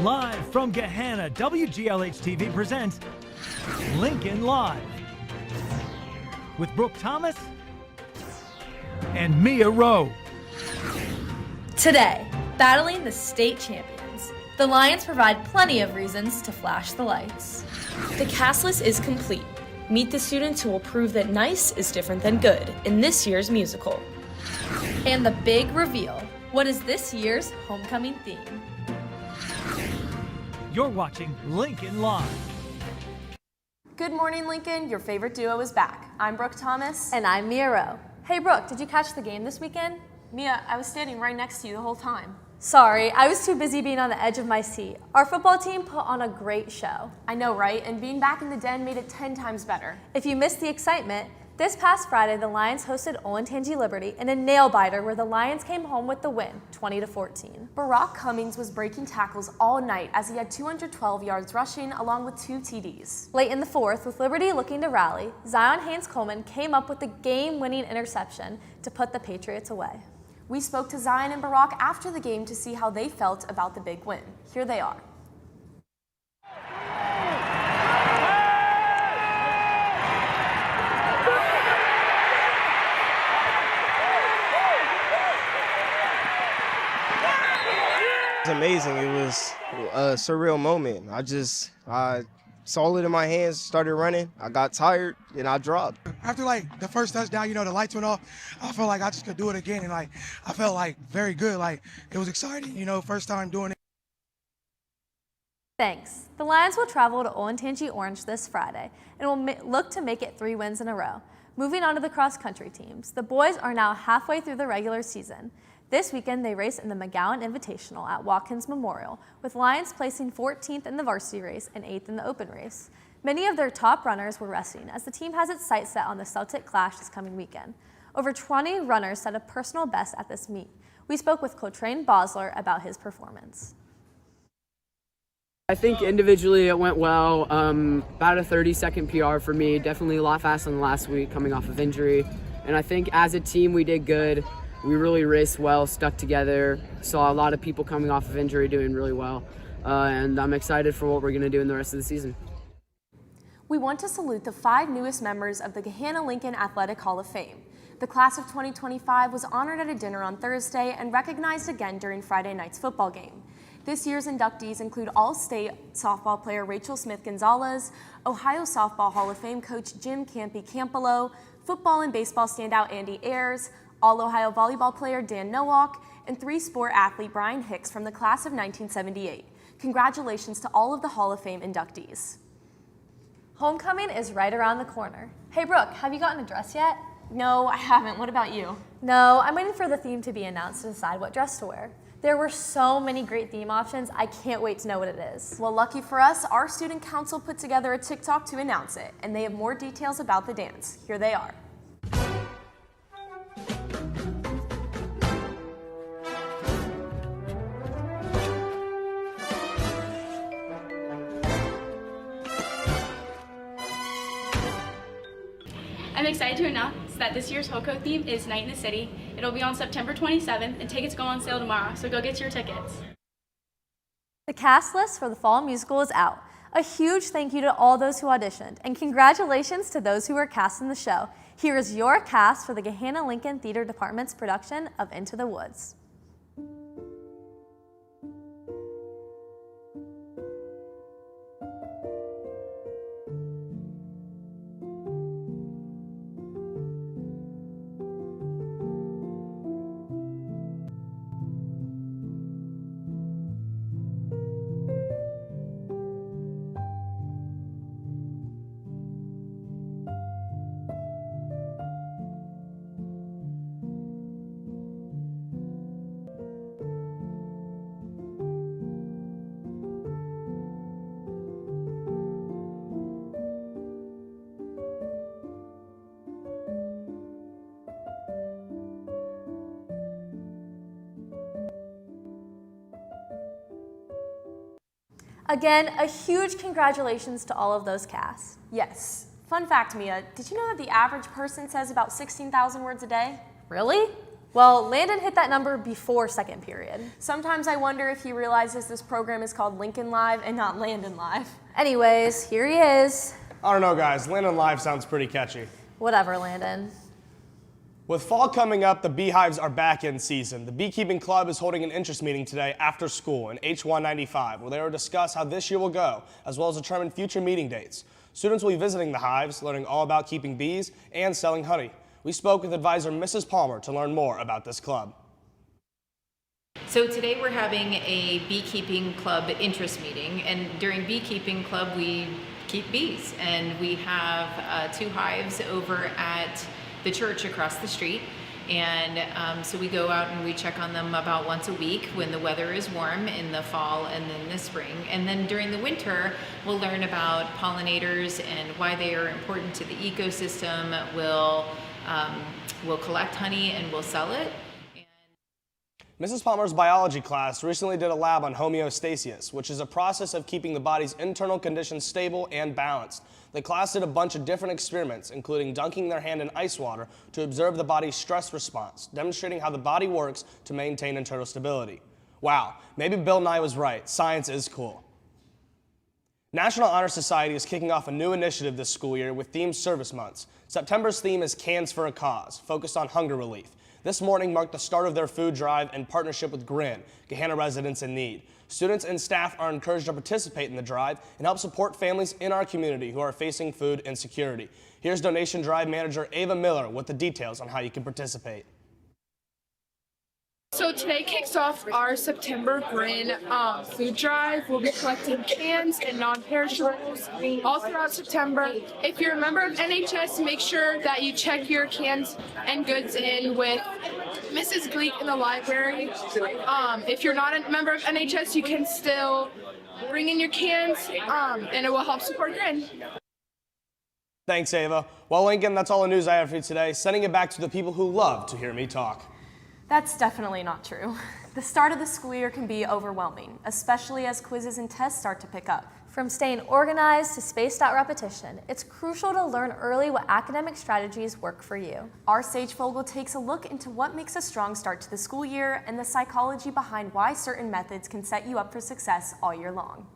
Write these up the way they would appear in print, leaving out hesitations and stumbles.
Live from Gahanna, WGLH-TV presents Lincoln Live with Brooke Thomas and Mia Rowe. Today, battling the state champions, the Lions provide plenty of reasons to flash the lights. The cast list is complete. Meet the students who will prove that nice is different than good in this year's musical. And the big reveal. What is this year's homecoming theme? You're watching Lincoln Live. Good morning, Lincoln. Your favorite duo is back. I'm Brooke Thomas. And I'm Mia Rowe. Hey, Brooke, did you catch the game this weekend? Mia, I was standing right next to you the whole time. Sorry, I was too busy being on the edge of my seat. Our football team put on a great show. I know, right? And being back in the den made it 10 times better. If you missed the excitement, this past Friday, the Lions hosted Olentangy Liberty in a nail-biter where the Lions came home with the win, 20-14. Barack Cummings was breaking tackles all night as he had 212 yards rushing along with 2 TDs. Late in the fourth, with Liberty looking to rally, Zion Haynes-Coleman came up with the game-winning interception to put the Patriots away. We spoke to Zion and Barack after the game to see how they felt about the big win. Here they are. It was amazing. It was a surreal moment. I saw it in my hands, started running. I got tired and I dropped. After the first touchdown, the lights went off. I felt like I just could do it again, and I felt very good. It was exciting, first time doing it. Thanks. The Lions will travel to Olentangy Orange this Friday and will look to make it 3 wins in a row. Moving on to the cross-country teams, the boys are now halfway through the regular season. This weekend, they race in the McGowan Invitational at Watkins Memorial, with Lions placing 14th in the varsity race and 8th in the open race. Many of their top runners were resting as the team has its sights set on the Celtic Clash this coming weekend. Over 20 runners set a personal best at this meet. We spoke with Cotrain Bosler about his performance. I think individually it went well. About a 30-second PR for me, definitely a lot faster than last week coming off of injury. And I think as a team we did good. We really raced well, stuck together, saw a lot of people coming off of injury doing really well, and I'm excited for what we're going to do in the rest of the season. We want to salute the 5 newest members of the Gahanna-Lincoln Athletic Hall of Fame. The class of 2025 was honored at a dinner on Thursday and recognized again during Friday night's football game. This year's inductees include All-State softball player Rachel Smith-Gonzalez, Ohio Softball Hall of Fame coach Jim Campy-Campolo, football and baseball standout Andy Ayers, All-Ohio volleyball player Dan Nowak, and 3-sport athlete Brian Hicks from the class of 1978. Congratulations to all of the Hall of Fame inductees. Homecoming is right around the corner. Hey Brooke, have you gotten a dress yet? No, I haven't. What about you? No, I'm waiting for the theme to be announced to decide what dress to wear. There were so many great theme options, I can't wait to know what it is. Well, lucky for us, our student council put together a TikTok to announce it, and they have more details about the dance. Here they are. I'm excited to announce that this year's HOCO theme is Night in the City. It'll be on September 27th, and tickets go on sale tomorrow, so go get your tickets. The cast list for the fall musical is out. A huge thank you to all those who auditioned, and congratulations to those who were cast in the show. Here is your cast for the Gahanna-Lincoln Theater Department's production of Into the Woods. Again, a huge congratulations to all of those casts. Yes. Fun fact, Mia, did you know that the average person says about 16,000 words a day? Really? Well, Landon hit that number before second period. Sometimes I wonder if he realizes this program is called Lincoln Live and not Landon Live. Anyways, here he is. I don't know, guys. Landon Live sounds pretty catchy. Whatever, Landon. With fall coming up, the beehives are back in season. The Beekeeping Club is holding an interest meeting today after school in H195, where they will discuss how this year will go, as well as determine future meeting dates. Students will be visiting the hives, learning all about keeping bees and selling honey. We spoke with advisor Mrs. Palmer to learn more about this club. So today we're having a beekeeping club interest meeting, and during beekeeping club we keep bees, and we have 2 hives over at the church across the street, and so we go out and we check on them about once a week when the weather is warm in the fall and then the spring. And then during the winter we'll learn about pollinators and why they are important to the ecosystem. We'll collect honey and we'll sell it. Mrs. Palmer's biology class recently did a lab on homeostasis, which is a process of keeping the body's internal conditions stable and balanced. The class did a bunch of different experiments, including dunking their hand in ice water to observe the body's stress response, demonstrating how the body works to maintain internal stability. Wow, maybe Bill Nye was right. Science is cool. National Honor Society is kicking off a new initiative this school year with themed service months. September's theme is Cans for a Cause, focused on hunger relief. This morning marked the start of their food drive in partnership with GRIN, Gahanna Residents in Need. Students and staff are encouraged to participate in the drive and help support families in our community who are facing food insecurity. Here's Donation Drive Manager Ava Miller with the details on how you can participate. So today kicks off our September GRIN food drive. We'll be collecting cans and non-perishables all throughout September. If you're a member of NHS, make sure that you check your cans and goods in with Mrs. Gleek in the library. If you're not a member of NHS, you can still bring in your cans and it will help support GRIN. Thanks, Ava. Well, Lincoln, that's all the news I have for you today. Sending it back to the people who love to hear me talk. That's definitely not true. The start of the school year can be overwhelming, especially as quizzes and tests start to pick up. From staying organized to spaced out repetition, it's crucial to learn early what academic strategies work for you. Our Sage Fogel takes a look into what makes a strong start to the school year and the psychology behind why certain methods can set you up for success all year long.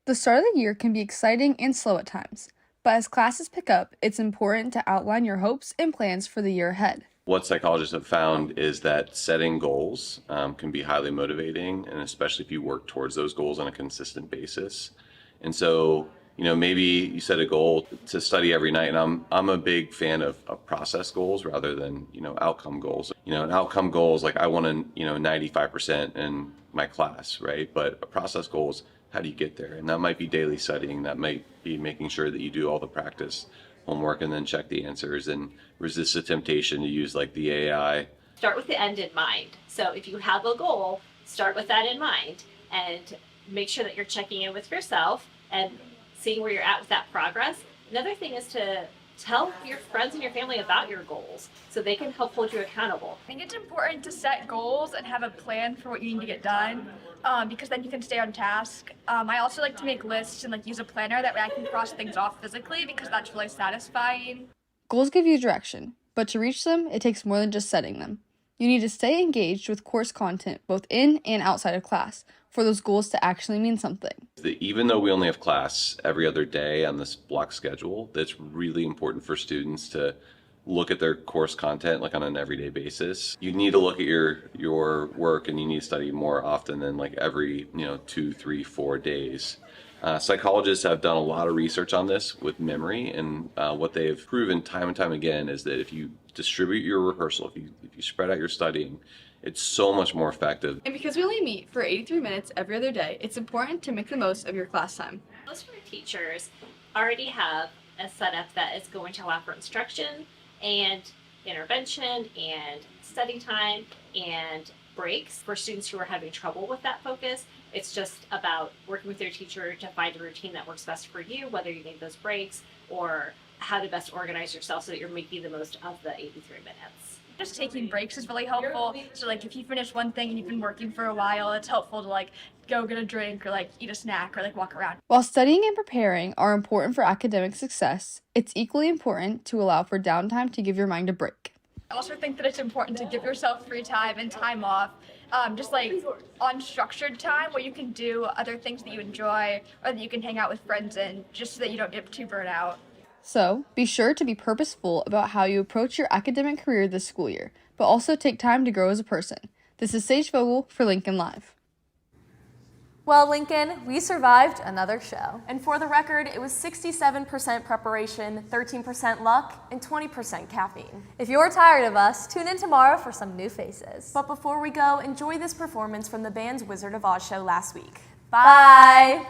The start of the year can be exciting and slow at times, but as classes pick up, it's important to outline your hopes and plans for the year ahead. What psychologists have found is that setting goals can be highly motivating, and especially if you work towards those goals on a consistent basis. And so, maybe you set a goal to study every night, and I'm a big fan of process goals rather than, outcome goals. An outcome goal is like I want to, 95% in my class, right? But a process goal is how do you get there? And that might be daily studying, that might be making sure that you do all the practice homework and then check the answers and resist the temptation to use like the AI. Start with the end in mind. So if you have a goal, start with that in mind and make sure that you're checking in with yourself and seeing where you're at with that progress. Another thing is to tell your friends and your family about your goals so they can help hold you accountable. I think it's important to set goals and have a plan for what you need to get done. Because then you can stay on task. I also like to make lists and use a planner, that way I can cross things off physically because that's really satisfying. Goals give you direction, but to reach them, it takes more than just setting them. You need to stay engaged with course content both in and outside of class for those goals to actually mean something. Even though we only have class every other day on this block schedule, that's really important for students to look at their course content on an everyday basis. You need to look at your work, and you need to study more often than every 2, 3, 4 days. Psychologists have done a lot of research on this with memory, and what they've proven time and time again is that if you distribute your rehearsal, if you spread out your studying, it's so much more effective. And because we only meet for 83 minutes every other day, it's important to make the most of your class time. Most of our teachers already have a setup that is going to allow for instruction and intervention and study time and breaks for students who are having trouble with that focus. It's just about working with your teacher to find a routine that works best for you, whether you need those breaks or how to best organize yourself so that you're making the most of the 83 minutes. Just taking breaks is really helpful. So if you finish one thing and you've been working for a while, it's helpful to go get a drink or eat a snack or walk around. While studying and preparing are important for academic success, it's equally important to allow for downtime to give your mind a break. I also think that it's important to give yourself free time and time off, just like unstructured time where you can do other things that you enjoy or that you can hang out with friends in, just so that you don't get too burnt out. So, be sure to be purposeful about how you approach your academic career this school year, but also take time to grow as a person. This is Sage Vogel for Lincoln Live. Well, Lincoln, we survived another show. And for the record, it was 67% preparation, 13% luck, and 20% caffeine. If you're tired of us, tune in tomorrow for some new faces. But before we go, enjoy this performance from the band's Wizard of Oz show last week. Bye.